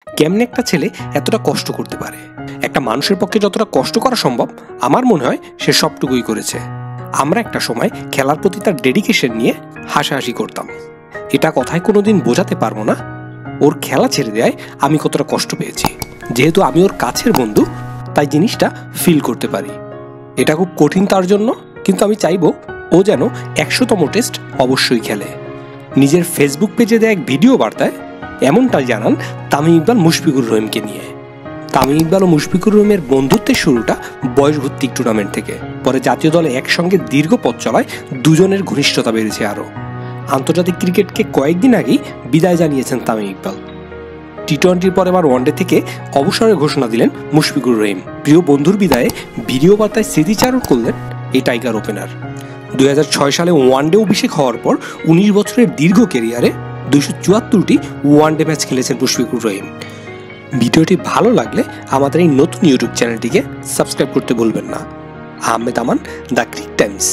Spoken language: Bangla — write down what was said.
কেমনে একটা ছেলে এতটা কষ্ট করতে পারে? একটা মানুষের পক্ষে যতটা কষ্ট করা সম্ভব আমার মনে হয় সে সবটুকুই করেছে। আমরা একটা সময় খেলার প্রতি তার ডেডিকেশন নিয়ে হাসাহাসি করতাম। এটা কথায় কোনোদিন বোঝাতে পারবো না ওর খেলা ছেড়ে দেয় আমি কতটা কষ্ট পেয়েছি। যেহেতু আমি ওর কাছের বন্ধু, তাই জিনিসটা ফিল করতে পারি। এটা খুব কঠিন তার জন্য, কিন্তু আমি চাইবো ও যেন 100তম টেস্ট অবশ্যই খেলে। নিজের ফেসবুক পেজে দেয় এক ভিডিও বার্তায় এমনটাই জানান তামিম ইকবাল মুশফিকুর রহিমকে নিয়ে। তামিম ইকবাল ও মুশফিকুর রহিমের বন্ধুত্বের শুরুটা বয়সভিত্তিক টুর্নামেন্ট থেকে, পরে জাতীয় দলে একসঙ্গে দীর্ঘ পথ চলায় দুজনের ঘনিষ্ঠতা বেড়েছে আরও। আন্তর্জাতিক ক্রিকেটকে কয়েকদিন আগেই বিদায় জানিয়েছেন তামিম ইকবাল। টি-20-র পর এবার ওয়ানডে থেকে অবসরের ঘোষণা দিলেন মুশফিকুর রহিম। প্রিয় বন্ধুর বিদায়ে ভিডিও বার্তায় স্মৃতিচারণ করলেন এই টাইগার ওপেনার। 2006 সালে ওয়ানডে অভিষেক হওয়ার পর 19 বছরের দীর্ঘ ক্যারিয়ারে 274টি ওয়ানডে ম্যাচ খেলেছেন মুশফিকুর রহিম। ভিডিওটি ভালো লাগলে আমাদের এই নতুন ইউটিউব চ্যানেলটিকে সাবস্ক্রাইব করতে ভুলবেন না। আহমেদ আমান, দ্য ক্রিক টাইমস।